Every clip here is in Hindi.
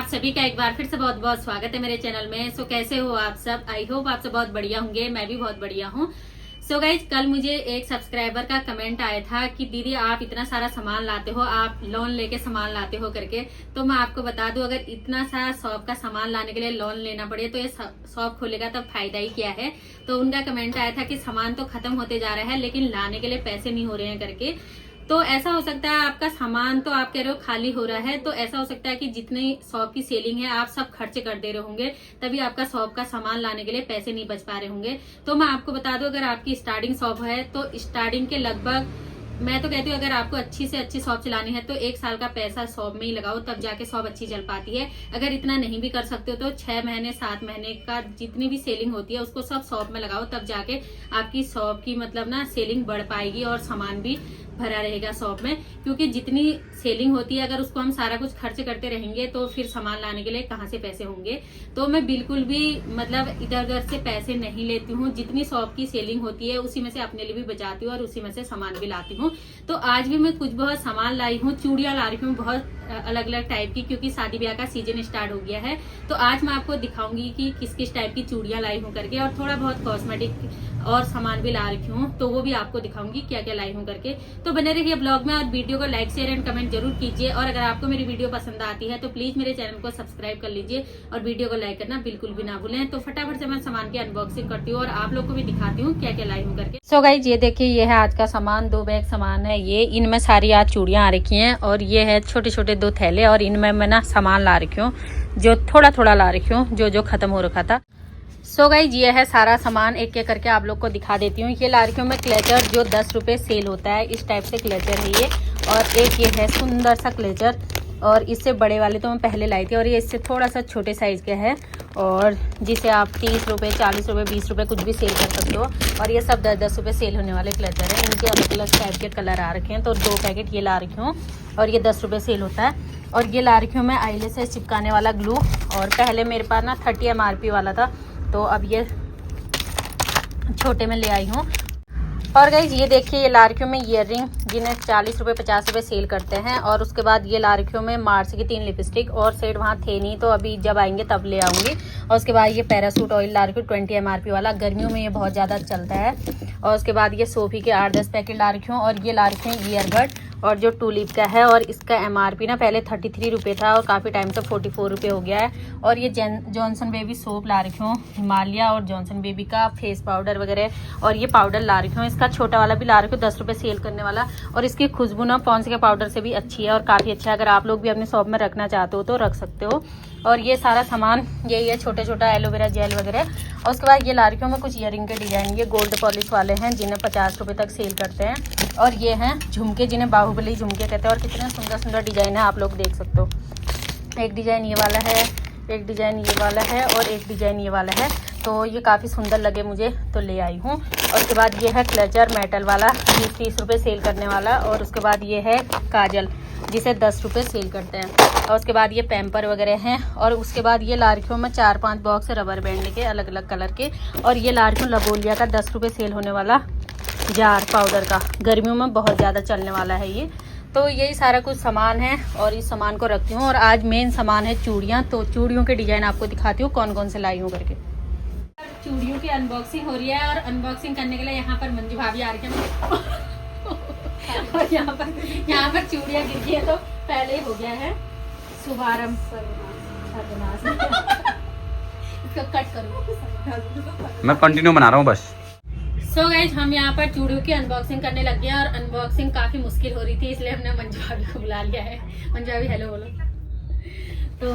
आप सभी का एक बार फिर से बहुत बहुत स्वागत है मेरे चैनल में। सो कैसे हो आप सब? आई होप आप सब बहुत बढ़िया होंगे। मैं भी बहुत बढ़िया हूँ। सो गाइज, कल मुझे एक सब्सक्राइबर का कमेंट आया था कि दीदी आप इतना सारा सामान लाते हो, आप लोन लेके सामान लाते हो करके। तो मैं आपको बता दूं, अगर इतना सारा शॉप का सामान लाने के लिए लोन लेना पड़े तो ये शॉप खोलेगा तब फायदा ही क्या है। तो उनका कमेंट आया था कि सामान तो खत्म होते जा रहा है लेकिन लाने के लिए पैसे नहीं हो रहे हैं करके। तो ऐसा हो सकता है आपका सामान तो आप कह रहे हो खाली हो रहा है, तो ऐसा हो सकता है कि जितनी शॉप की सेलिंग है आप सब खर्चे कर दे रहे होंगे, तभी आपका शॉप का सामान लाने के लिए पैसे नहीं बच पा रहे होंगे। तो मैं आपको बता दूं, अगर आपकी स्टार्टिंग शॉप है तो स्टार्टिंग के लगभग, मैं तो कहती हूँ अगर आपको अच्छी से अच्छी शॉप चलानी है तो 1 साल का पैसा शॉप में ही लगाओ, तब जाके शॉप अच्छी चल पाती है। अगर इतना नहीं भी कर सकते हो तो 6 महीने 7 महीने का जितनी भी सेलिंग होती है उसको सब शॉप में लगाओ, तब जाके आपकी शॉप की मतलब ना सेलिंग बढ़ पाएगी और सामान भी भरा रहेगा शॉप में। क्योंकि जितनी सेलिंग होती है अगर उसको हम सारा कुछ खर्च करते रहेंगे तो फिर सामान लाने के लिए कहाँ से पैसे होंगे। तो मैं बिल्कुल भी मतलब इधर उधर से पैसे नहीं लेती हूँ, जितनी शॉप की सेलिंग होती है उसी में से अपने लिए भी बचाती हूँ और उसी में से सामान भी लाती हूँ। तो आज भी मैं कुछ बहुत सामान लाई हूँ, चूड़ियां ला रही हूँ बहुत अलग अलग टाइप की, क्योंकि शादी ब्याह का सीजन स्टार्ट हो गया है। तो आज मैं आपको दिखाऊंगी कि किस किस टाइप की चूड़ियां लाई हूँ करके, और थोड़ा बहुत कॉस्मेटिक और सामान भी ला रखी हूँ, तो वो भी आपको दिखाऊंगी क्या क्या लाई हूँ करके। तो बने रहिए ब्लॉग में और वीडियो को लाइक शेयर एंड कमेंट जरूर कीजिए। और अगर आपको मेरी वीडियो पसंद आती है तो प्लीज मेरे चैनल को सब्सक्राइब कर लीजिए और वीडियो को लाइक करना बिल्कुल भी ना भूलें। तो फटाफट से मैं सामान की अनबॉक्सिंग करती हूँ और आप लोग को भी दिखाती हूँ क्या क्या लाई हूँ करके। सो गाइज, ये देखिए, ये है आज का सामान। 2 बैग सामान है ये, इनमें सारी आज चूड़ियां आ रखी हैं, और ये है छोटे छोटे 2 थैले, और इनमें मैं ना सामान ला रखी हूँ, जो थोड़ा थोड़ा ला रखी हूँ, जो खत्म हो रखा था। सो गाइज, ये है सारा सामान, एक एक करके आप लोग को दिखा देती हूँ। ये ला रखी हूँ मैं क्लेचर, जो 10 रुपये सेल होता है, इस टाइप से क्लेचर है ये। और एक ये है सुंदर सा क्लेचर, और इससे बड़े वाले तो मैं पहले लाई थी, और ये इससे थोड़ा सा छोटे साइज का है, और जिसे आप 30 रुपये 40 रुपये 20 रुपये कुछ भी सेल कर सकते हो। और ये सब 10-10 रुपये सेल होने वाले क्लेचर हैं। इनके अलग अलग टाइप के कलर आ रखे हैं, तो 2 पैकेट ये ला रखी हूँ, और ये 10 रुपये सेल होता है। और ये ला रखी हूँ मैं आईले से चिपकाने वाला ग्लू, और पहले मेरे पास ना 30 MRP वाला था, तो अब ये छोटे में ले आई हूँ। और गाइज, ये देखिए, ये ला रखी हूँ मैं ईयर रिंग, जिन्हें 40 रुपये 50 रुपये सेल करते हैं। और उसके बाद ये ला रखी हूँ मैं मार्स की 3 लिपस्टिक, और सेट वहाँ थे नहीं, तो अभी जब आएंगे तब ले आऊँगी। और उसके बाद ये पैरासूट ऑयल ला रखी हूँ 20 MRP वाला, गर्मियों में ये बहुत ज़्यादा चलता है। और उसके बाद ये सोफी के 8-10 पैकेट ला रखी हूँ। और ये ला रखे हैं ईयरबड, और जो टूलिप का है, और इसका MRP ना पहले 33 रुपये था, और काफ़ी टाइम से 44 रुपये हो गया है। और ये जॉनसन बेबी सोप ला रखी हूँ, हिमालय और जॉनसन बेबी का फेस पाउडर वगैरह, और ये पाउडर ला रखी हूँ। इसका छोटा वाला भी ला रखी हूँ 10 रुपये सेल करने वाला, और इसकी खुशबू ना पॉन्स के पाउडर से भी अच्छी है और काफ़ी अच्छा है। अगर आप लोग भी अपने शॉप में रखना चाहते हो तो रख सकते हो। और ये सारा सामान यही है, छोटे छोटा एलोवेरा जेल वगैरह। और उसके बाद ये ला रखी हूँ मैं कुछ ईयरिंग के डिज़ाइन, ये गोल्ड पॉलिश वाले हैं, जिन्हें 50 रुपये तक सेल करते हैं। और ये हैं झुमके, जिन्हें बाहुबली झुमके कहते हैं, और कितने सुंदर सुंदर डिज़ाइन है, आप लोग देख सकते हो। एक डिज़ाइन ये वाला है, एक डिज़ाइन ये वाला है, और एक डिज़ाइन ये वाला है। तो ये काफ़ी सुंदर लगे मुझे, तो ले आई हूँ। और उसके बाद ये है क्लेचर मेटल वाला, 20-30 रुपये सेल करने वाला। और उसके बाद ये है काजल, जिसे 10 रुपये सेल करते हैं। और उसके बाद ये पैम्पर वगैरह हैं। और उसके बाद ये ला रखी हूँ मैं 4-5 बॉक्स रबर बैंड के अलग अलग कलर के। और ये ला रखी हूँ लगोलिया का 10 रुपये सेल होने वाला जार पाउडर का, गर्मियों में बहुत ज़्यादा चलने वाला है ये। तो यही सारा कुछ सामान है, और इस सामान को रखती हूँ। और आज मेन सामान है चूड़ियाँ, तो चूड़ियों के डिज़ाइन आपको दिखाती हूँ कौन कौन से लाई हूँ करके। चूड़ियों की अनबॉक्सिंग हो रही है, और अनबॉक्सिंग करने के लिए यहाँ पर मंजू भाभी आ रही है और यहाँ पर चूड़ियाँ गिर गई है, तो पहले ही हो गया है शुभारंभ। इसको कट करो, मैं कंटिन्यू बना रहा हूँ बस। सो गाइज, हम यहाँ पर चूड़ियों की अनबॉक्सिंग करने लग गए, और अनबॉक्सिंग काफी मुश्किल हो रही थी, इसलिए हमने मंजू भाभी को बुला लिया है। मंजू भाभी हेलो बोलो। तो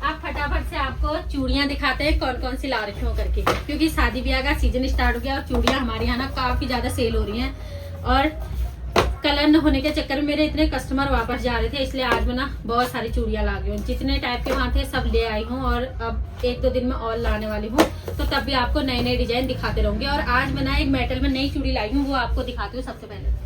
आप फटाफट से आपको चूड़ियां दिखाते हैं कौन कौन सी ला रखी हो करके, क्योंकि शादी ब्याह का सीजन स्टार्ट हो गया और चूड़ियां हमारे यहाँ ना काफी ज्यादा सेल हो रही हैं। और कलर न होने के चक्कर में मेरे इतने कस्टमर वापस जा रहे थे, इसलिए आज मैं ना बहुत सारी चूड़ियां ला गई हूँ। जितने टाइप के वहाँ थे सब ले आई हूँ, और अब 1-2 दिन में और लाने वाली हूँ, तो तब भी आपको नए नए डिजाइन दिखाते रहूंगी। और आज मैं ना एक मेटल में नई चूड़ी लाई हूँ, वो आपको दिखाती हूँ सबसे पहले।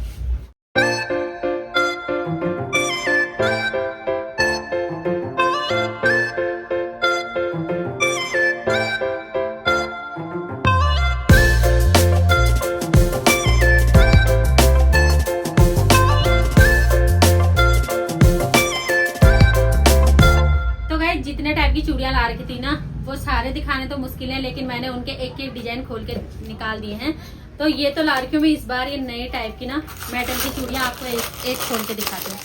दिखाने तो मुश्किल है, लेकिन मैंने उनके एक एक डिजाइन खोल के निकाल दिए हैं। तो ये तो ला रखी हूँ मैं इस बार ये नए टाइप की ना मेटल की चूड़ियाँ आपको एक खोल के दिखाती हूँ।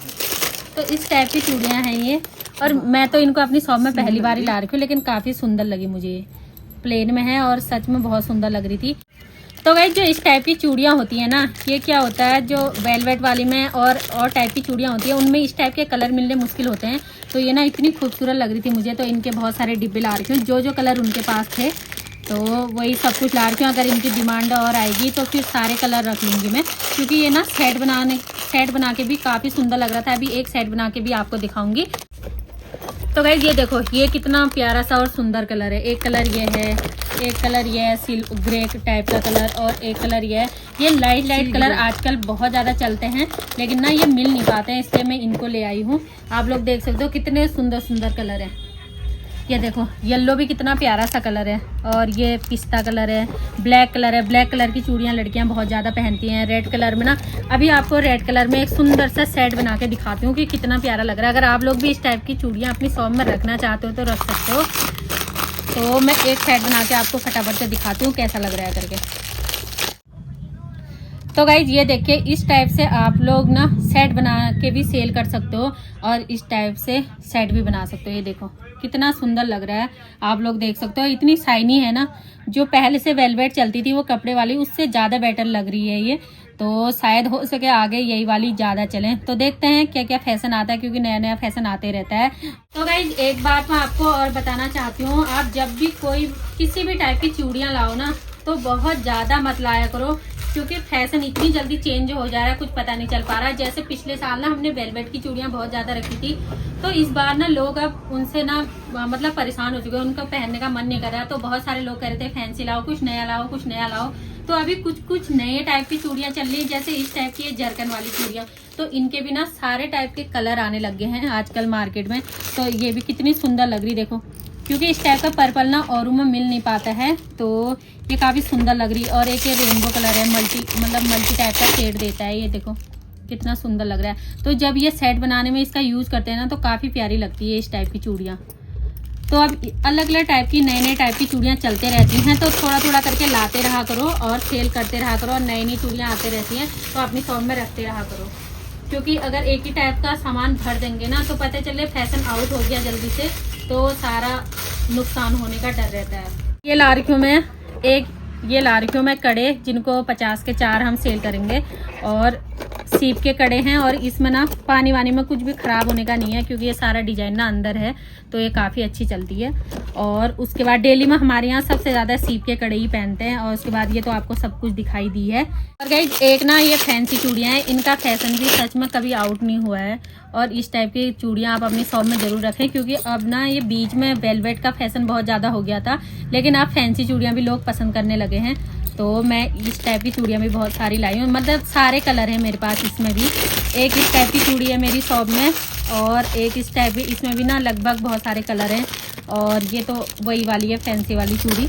तो इस टाइप की चूड़ियाँ हैं ये, और मैं तो इनको अपनी शॉप में पहली बार ही ला रखी हूँ, लेकिन काफ़ी सुंदर लगी मुझे। ये प्लेन में है और सच में बहुत सुंदर लग रही थी। तो गाइस जो इस टाइप की चूड़ियाँ होती हैं ना, ये क्या होता है, जो वेलवेट वाली में और टाइप की चूड़ियाँ होती हैं उनमें इस टाइप के कलर मिलने मुश्किल होते हैं। तो ये ना इतनी खूबसूरत लग रही थी मुझे, तो इनके बहुत सारे डिब्बे ला रखे हूँ। जो कलर उनके पास थे तो वही सब कुछ ला रखी हूँ। अगर इनकी डिमांड और आएगी तो फिर सारे कलर रख लूँगी मैं, क्योंकि ये ना सेट बना के भी काफ़ी सुंदर लग रहा था। अभी एक सेट बना के भी आपको दिखाऊंगी। तो गाइस ये देखो, ये कितना प्यारा सा और सुंदर कलर है। एक कलर ये है, एक कलर ये है सिल्क ग्रे टाइप का कलर, और एक कलर ये है। ये लाइट कलर आजकल बहुत ज़्यादा चलते हैं, लेकिन ना ये मिल नहीं पाते हैं, इसलिए मैं इनको ले आई हूँ। आप लोग देख सकते हो कितने सुंदर सुंदर कलर हैं। ये देखो येलो भी कितना प्यारा सा कलर है, और ये पिस्ता कलर है, ब्लैक कलर है। ब्लैक कलर की चूड़ियाँ लड़कियाँ बहुत ज़्यादा पहनती हैं। रेड कलर में ना, अभी आपको रेड कलर में एक सुंदर सा सेट बना के दिखाती हूँ कि कितना प्यारा लग रहा है। अगर आप लोग भी इस टाइप की चूड़ियाँ अपनी शॉप में रखना चाहते हो तो रख सकते हो। तो मैं एक सेट बना के आपको फटाफट से दिखाती हूँ कैसा लग रहा है करके। तो गाइज ये देखिए, इस टाइप से आप लोग ना सेट बना के भी सेल कर सकते हो, और इस टाइप से सेट भी बना सकते हो। ये देखो कितना सुंदर लग रहा है, आप लोग देख सकते हो। इतनी शाइनी है ना, जो पहले से वेलवेट चलती थी वो कपड़े वाली, उससे ज़्यादा बेटर लग रही है ये। तो शायद हो सके आगे यही वाली ज़्यादा चले। तो देखते हैं क्या क्या फैशन आता है, क्योंकि नया नया फैशन आते रहता है। तो गाइज एक बात मैं आपको और बताना चाहती हूँ, आप जब भी किसी भी टाइप की चूड़ियाँ लाओ ना, तो बहुत ज़्यादा मत लाया करो, क्योंकि फैशन इतनी जल्दी चेंज हो जा रहा है, कुछ पता नहीं चल पा रहा है। जैसे पिछले साल ना हमने वेलवेट की चूड़ियाँ बहुत ज़्यादा रखी थी, तो इस बार ना लोग अब उनसे ना मतलब परेशान हो चुके हैं, उनको पहनने का मन नहीं कर रहा। तो बहुत सारे लोग कह रहे थे फैंसी लाओ, कुछ नया लाओ, कुछ नया लाओ। तो अभी कुछ नए टाइप की चूड़ियाँ चल रही है, जैसे इस टाइप की जरकन वाली चूड़ियाँ। तो इनके भी ना सारे टाइप के कलर आने लग गए हैं आजकल मार्केट में। तो ये भी कितनी सुंदर लग रही, देखो, क्योंकि इस टाइप का पर्पल ना औरों में मिल नहीं पाता है, तो ये काफ़ी सुंदर लग रही है। और एक ये रेनबो कलर है, मल्टी टाइप का शेड देता है। ये देखो कितना सुंदर लग रहा है। तो जब ये सेट बनाने में इसका यूज़ करते हैं ना, तो काफ़ी प्यारी लगती है इस टाइप की चूड़ियाँ। तो अब अलग अलग टाइप की नए टाइप की चूड़ियाँ चलते रहती हैं, तो थोड़ा थोड़ा करके लाते रहा करो और सेल करते रहा करो, और नई चूड़ियाँ आते रहती हैं, तो अपनी शॉप में रखते रहा करो। क्योंकि अगर एक ही टाइप का सामान भर देंगे ना, तो पता चले फैशन आउट हो गया जल्दी से, तो सारा नुकसान होने का डर रहता है। ये ला रखी हूँ मैं कड़े, जिनको 50 के 4 हम सेल करेंगे, और सीप के कड़े हैं। और इसमें ना पानी वानी में कुछ भी ख़राब होने का नहीं है, क्योंकि ये सारा डिजाइन ना अंदर है, तो ये काफ़ी अच्छी चलती है। और उसके बाद डेली में हमारे यहाँ सबसे ज़्यादा सीप के कड़े ही पहनते हैं। और उसके बाद ये तो आपको सब कुछ दिखाई दी है। और गाइस एक ना ये फैंसी चूड़ियाँ हैं, इनका फैशन भी सच में कभी आउट नहीं हुआ है। और इस टाइप की चूड़ियाँ आप अपनी शॉप में ज़रूर रखें, क्योंकि अब ना ये बीच में वेलवेट का फैशन बहुत ज़्यादा हो गया था, लेकिन अब फैंसी चूड़ियाँ भी लोग पसंद करने लगे हैं। तो मैं इस टाइप की चूड़ियाँ भी बहुत सारी लाई हूँ, मतलब सारे कलर हैं मेरे पास। इसमें भी एक इस टाइप की चूड़ी है मेरी शॉप में, और एक इस टाइप की, इसमें भी ना लगभग बहुत सारे कलर हैं। और ये तो वही वाली है फैंसी वाली चूड़ी।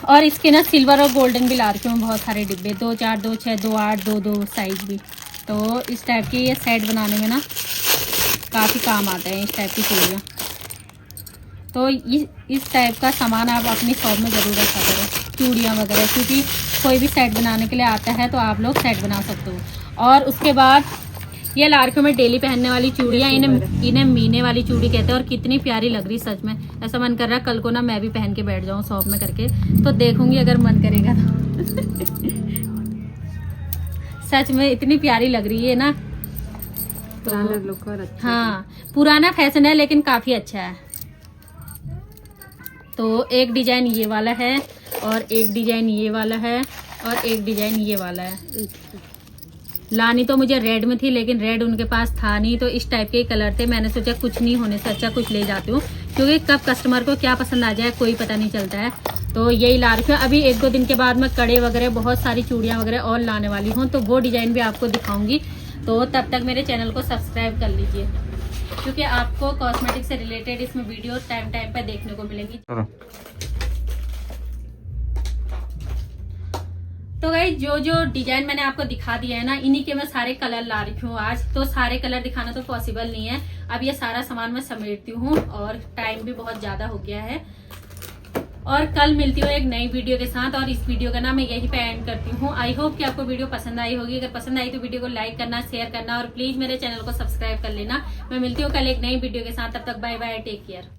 और इसके ना सिल्वर और गोल्डन भी ला रखे हूँ बहुत सारे डिब्बे, 2 4 2 6 2 8 2 2 साइज भी। तो इस टाइप की ये सेट बनाने में ना काफ़ी काम आता है इस टाइप की चूड़ियाँ। तो इस टाइप का सामान आप अपनी शॉप में ज़रूर रखा करो, चूड़ियाँ वगैरह, क्योंकि कोई भी सेट बनाने के लिए आता है तो आप लोग सेट बना सकते हो। और उसके बाद ये लार्कों में डेली पहनने वाली चूड़ियाँ, इन्हें मीने वाली चूड़ी कहते हैं, और कितनी प्यारी लग रही सच में। ऐसा मन कर रहा है कल को ना मैं भी पहन के बैठ जाऊँ शॉप में करके, तो देखूंगी अगर मन करेगा तो। सच में इतनी प्यारी लग रही है ना, पुराना लुक और अच्छा। हाँ पुराना फैशन है, लेकिन काफ़ी अच्छा है। तो एक डिजाइन ये वाला है, और एक डिजाइन ये वाला है, और एक डिजाइन ये वाला है। लानी तो मुझे रेड में थी, लेकिन रेड उनके पास था नहीं, तो इस टाइप के कलर थे। मैंने सोचा कुछ नहीं होने से अच्छा कुछ ले जाती हूँ, क्योंकि कब कस्टमर को क्या पसंद आ जाए कोई पता नहीं चलता है। तो यही ला रखी हूँ। अभी 1-2 दिन के बाद मैं कड़े वगैरह बहुत सारी चूड़ियाँ वगैरह और लाने वाली हूँ, तो वो डिजाइन भी आपको दिखाऊंगी। तो तब तक मेरे चैनल को सब्सक्राइब कर लीजिए, क्योंकि आपको कॉस्मेटिक से रिलेटेड इसमें वीडियो टाइम पर देखने को मिलेंगी। तो गाइस जो डिजाइन मैंने आपको दिखा दिया है ना, इन्हीं के मैं सारे कलर ला रखी हूँ आज। तो सारे कलर दिखाना तो पॉसिबल नहीं है। अब ये सारा सामान मैं समेटती हूँ, और टाइम भी बहुत ज़्यादा हो गया है। और कल मिलती हूँ एक नई वीडियो के साथ, और इस वीडियो का ना मैं यही पे एंड करती हूँ। आई होप कि आपको वीडियो पसंद आई होगी। अगर पसंद आई तो वीडियो को लाइक करना, शेयर करना और प्लीज मेरे चैनल को सब्सक्राइब कर लेना। मैं मिलती हूँ कल एक नई वीडियो के साथ, तब तक बाय बाय, टेक केयर।